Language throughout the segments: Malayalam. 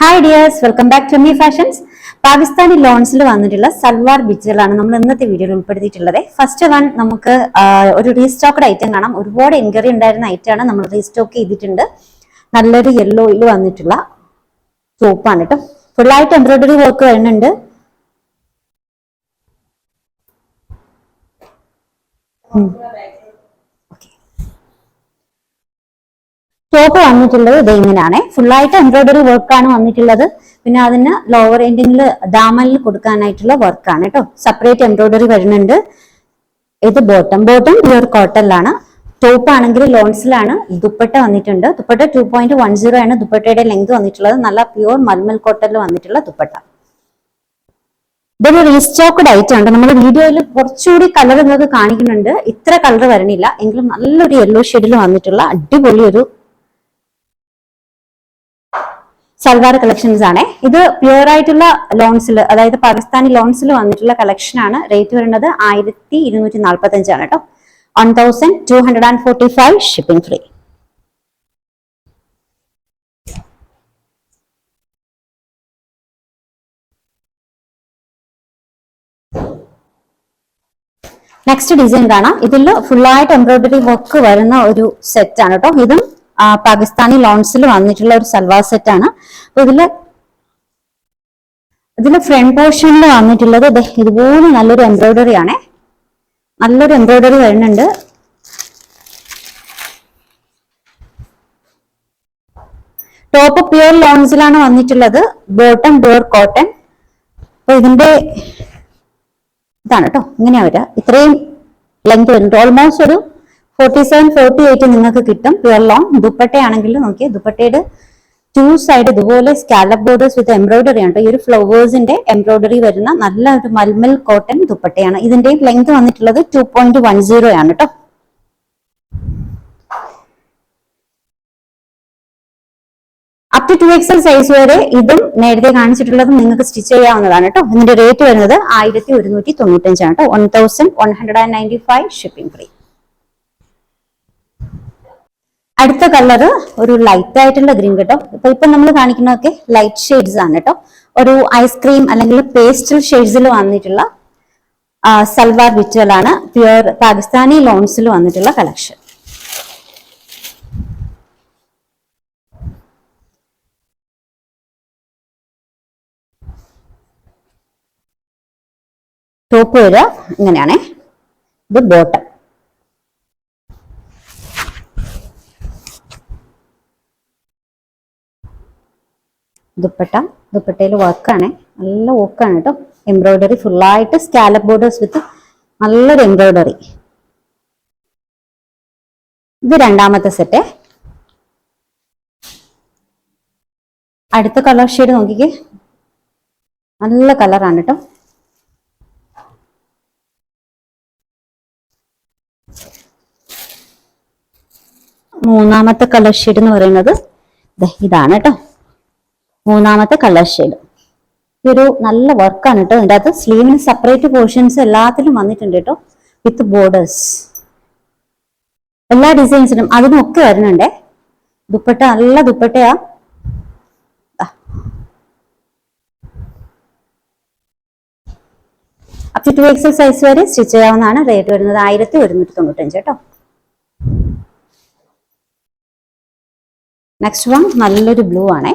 Hi dears, welcome back to me fashions. Pakistani ലോൺസിൽ വന്നിട്ടുള്ള സൽവാർ ബിറ്റുകളാണ് നമ്മൾ ഇന്നത്തെ വീഡിയോയിൽ ഉൾപ്പെടുത്തിയിട്ടുള്ളത്. ഫസ്റ്റ് വൺ നമുക്ക് ഒരു റീസ്റ്റോക്ക്ഡ് ഐറ്റം കാണാം. ഒരുപാട് എൻക്വയറി ഉണ്ടായിരുന്ന ഐറ്റം ആണ്, നമ്മൾ റീസ്റ്റോക്ക് ചെയ്തിട്ടുണ്ട്. നല്ലൊരു യെല്ലോയിൽ വന്നിട്ടുള്ള ടോപ്പാണ് കേട്ടോ. ഫുള്ളായിട്ട് എംബ്രോയിഡറി വർക്ക് വരുന്നുണ്ട്. ടോപ്പ് വന്നിട്ടുള്ളത് ഇത് ഇങ്ങനെയാണ്. ഫുള്ളായിട്ട് എംബ്രോയിഡറി വർക്കാണ് വന്നിട്ടുള്ളത്. പിന്നെ അതിന് ലോവർ എൻഡിങ്ങിൽ ദാമനിൽ കൊടുക്കാനായിട്ടുള്ള വർക്കാണ് കേട്ടോ. സെപ്പറേറ്റ് എംബ്രോയിഡറി വരുന്നുണ്ട്. ഇത് ബോട്ടം പ്യുവർ കോട്ടണിലാണ്. ടോപ്പ് ആണെങ്കിൽ ലോൺസിലാണ്. ദുപ്പട്ട വന്നിട്ടുണ്ട്. ദുപ്പട്ട 2.10 ആണ് ദുപ്പട്ടയുടെ ലെങ്ത് വന്നിട്ടുള്ളത്. നല്ല പ്യുവർ മൽമൽ കോട്ടണിൽ വന്നിട്ടുള്ള ദുപ്പട്ട. ഇതൊരു റീസ്റ്റോക്ക്ഡ് ഐറ്റം ഉണ്ട്. നമ്മുടെ വീഡിയോയിൽ കുറച്ചുകൂടി കളർ നിങ്ങൾക്ക് കാണിക്കുന്നുണ്ട്. ഇത്ര കളർ വരണില്ല, എങ്കിലും നല്ലൊരു യെല്ലോ ഷെയ്ഡിൽ വന്നിട്ടുള്ള അടിപൊളി ഒരു സൽവാർ കളക്ഷൻസ് ആണ്. ഇത് പ്യുവർ ആയിട്ടുള്ള ലോൺസിൽ, അതായത് പാകിസ്ഥാനി ലോൺസിൽ വന്നിട്ടുള്ള കളക്ഷൻ ആണ്. റേറ്റ് വരുന്നത് 1245 ആണ് കേട്ടോ. 1245 ഷിപ്പിംഗ് ഫ്രീ. നെക്സ്റ്റ് ഡിസൈൻ കാണാം. ഇതിൽ ഫുള്ളായിട്ട് എംബ്രോയിഡറി വർക്ക് വരുന്ന ഒരു സെറ്റ് ആണ് കേട്ടോ. ഇതും പാകിസ്ഥാനി ലോൺസിൽ വന്നിട്ടുള്ള ഒരു സൽവാർ സെറ്റ് ആണ്. അപ്പൊ ഇതില് ഫ്രണ്ട് പോർഷനിൽ വന്നിട്ടുള്ളത് ഇതുപോലെ നല്ലൊരു എംബ്രോയിഡറി ആണ്. നല്ലൊരു എംബ്രോയിഡറി വരുന്നുണ്ട്. ടോപ്പ് പ്യുവർ ലോൺസിലാണ് വന്നിട്ടുള്ളത്. Bottom pure cotton. അപ്പൊ ഇതിന്റെ ഇതാണ് കേട്ടോ. ഇങ്ങനെയാ വരിക. ഇത്രയും ലെങ്ത് വരുന്നുണ്ട്. ഓൾമോസ്റ്റ് ഒരു 47-48 നിങ്ങൾക്ക് കിട്ടും പ്യുവർ ലോൺ. ദുപ്പട്ടയാണെങ്കിൽ നോക്കിയേ, ദുപ്പട്ടയുടെ 2 സൈഡ് ഇതുപോലെ സ്കാലപ്പ് ബോർഡേഴ്സ് വിത്ത് എംബ്രോയിഡറി ആണ്. ഈ ഒരു ഫ്ലവേഴ്സിന്റെ എംബ്രോയിഡറി വരുന്ന നല്ല ഒരു മൽമൽ കോട്ടൺ ദുപ്പട്ടയാണ്. ഇതിന്റെ ലെങ്ത് വന്നിട്ടുള്ളത് 2.10 ആണ് കേട്ടോ. അപ് ടു 2XL സൈസ് വരെ ഇതും നേരത്തെ കാണിച്ചിട്ടുള്ളതും നിങ്ങൾക്ക് സ്റ്റിച്ച് ചെയ്യാവുന്നതാണ് കേട്ടോ. ഇതിന്റെ റേറ്റ് വരുന്നത് 1195 ആണ് കേട്ടോ. 1195 ഷിപ്പിംഗ് ഫ്രീ. അടുത്ത കളർ ഒരു ലൈറ്റ് ആയിട്ടുള്ള ഗ്രീൻ കേട്ടോ. ഇപ്പൊ നമ്മൾ കാണിക്കുന്നതൊക്കെ ലൈറ്റ് ഷെയ്ഡ്സ് ആണ് കേട്ടോ. ഒരു ഐസ്ക്രീം അല്ലെങ്കിൽ പേസ്റ്റൽ ഷെയ്ഡ്സിൽ വന്നിട്ടുള്ള സൽവാർ ബിറ്റുകളാണ്. പ്യുവർ പാകിസ്ഥാനി ലോൺസിൽ വന്നിട്ടുള്ള കളക്ഷൻ. ടോപ്പ് വരിക ഇങ്ങനെയാണേ. ഇത് ബോട്ടം. ദുപ്പട്ടയിൽ വർക്കാണ്. നല്ല വർക്കാണ് കേട്ടോ. എംബ്രോയിഡറി ഫുള്ളായിട്ട് സ്കാലപ്പ് ബോർഡേഴ്സ് വിത്ത് നല്ലൊരു എംബ്രോയിഡറി. ഇത് രണ്ടാമത്തെ സെറ്റ്. അടുത്ത കളർ ഷെയ്ഡ് നോക്കിക്കേ, നല്ല കളറാണ് കേട്ടോ. മൂന്നാമത്തെ കളർ ഷെയ്ഡ് എന്ന് പറയുന്നത് ഇതാണ് കേട്ടോ. മൂന്നാമത്തെ കളർ ഷെയ്ഡ്. ഒരു നല്ല വർക്കാണ് കേട്ടോ. ഇതിൻ്റെ അകത്ത് സ്ലീവിന് സെപ്പറേറ്റ് പോർഷൻസ് എല്ലാത്തിലും വന്നിട്ടുണ്ട് കേട്ടോ, വിത്ത് ബോർഡേഴ്സ്. എല്ലാ ഡിസൈൻസിനും അതിനൊക്കെ വരുന്നുണ്ടേ. ദുപ്പട്ട നല്ല ദുപ്പട്ടയാ. അപ് ടു 2XL സൈസ് വരെ സ്റ്റിച്ച് ചെയ്യാവുന്നതാണ്. റേറ്റ് വരുന്നത് 1195 കേട്ടോ. നെക്സ്റ്റ് വൺ നല്ലൊരു ബ്ലൂ ആണേ.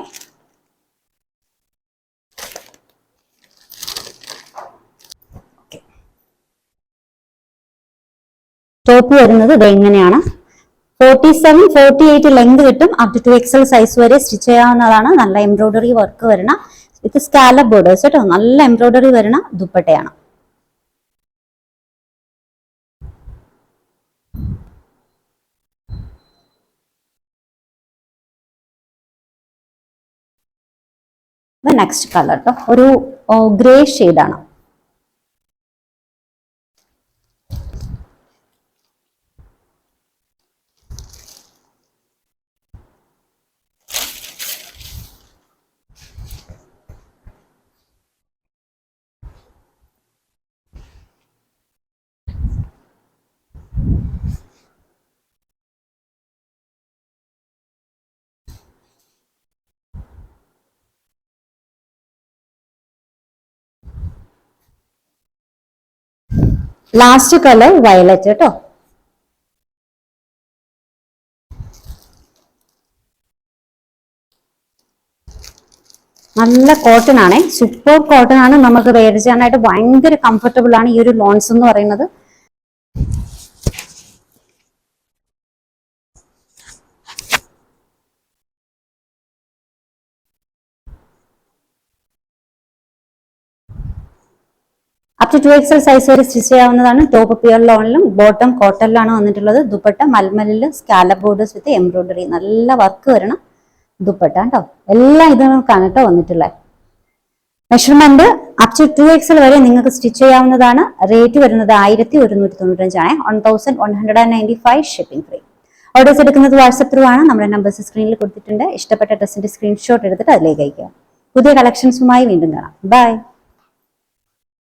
ടോപ്പ് വരുന്നത് ഇത് എങ്ങനെയാണ്. 47-48 ലെങ്ത് കിട്ടും. അപ് ടു 2XL സൈസ് വരെ സ്റ്റിച്ച് ചെയ്യാവുന്നതാണ്. നല്ല എംബ്രോയിഡറി വർക്ക് വരണ ഇത് സ്കാലപ്പ് ബോർഡേഴ്സ് കേട്ടോ. നല്ല എംബ്രോയിഡറി വരണ ദുപ്പട്ടയാണ്. നെക്സ്റ്റ് കളർ കേട്ടോ, ഒരു ഗ്രേ ഷെയ്ഡാണ്. ലാസ്റ്റ് കളർ വയലറ്റ് കേട്ടോ. നല്ല കോട്ടൺ ആണ്, സൂപ്പർ കോട്ടൺ ആണ്. നമുക്ക് വെയർ ചെയ്യാനായിട്ട് ഭയങ്കര കംഫർട്ടബിൾ ആണ് ഈ ഒരു ലോൺസ് എന്ന് പറയുന്നത്. അപ് ടു 2XL സൈസ് വരെ സ്റ്റിച്ച് ചെയ്യാവുന്നതാണ്. ടോപ്പ് പ്യുർ ലോണിലും ബോട്ടം കോട്ടണിലാണ് വന്നിട്ടുള്ളത്. ദുപ്പട്ട മൽമലില് സ്കാലപ്പ് ബോർഡേഴ്സ് വിത്ത് എംബ്രോയിഡറി, നല്ല വർക്ക് വരണം ദുപ്പട്ട കേട്ടോ. എല്ലാം ഇതിനൊക്കെയാണ് കേട്ടോ വന്നിട്ടുള്ളത്. മെഷർമെന്റ് അപ് ടു 2XL വരെ നിങ്ങൾക്ക് സ്റ്റിച്ച് ചെയ്യാവുന്നതാണ്. റേറ്റ് വരുന്നത് 1195 ആണ്. 1195 ഷിപ്പിംഗ് ഫ്രീ. ഓർഡേഴ്സ് എടുക്കുന്നത് വാട്സ്ആപ്പ് ത്രൂ ആണ്. നമ്മുടെ നമ്പേഴ്സ് സ്ക്രീനിൽ കൊടുത്തിട്ടുണ്ട്. ഇഷ്ടപ്പെട്ട ഡ്രസ്സിന്റെ സ്ക്രീൻഷോട്ട് എടുത്തിട്ട് അതിലേക്ക് അയക്കുക. പുതിയ കളക്ഷൻസുമായി വീണ്ടും കാണാം. ബൈ.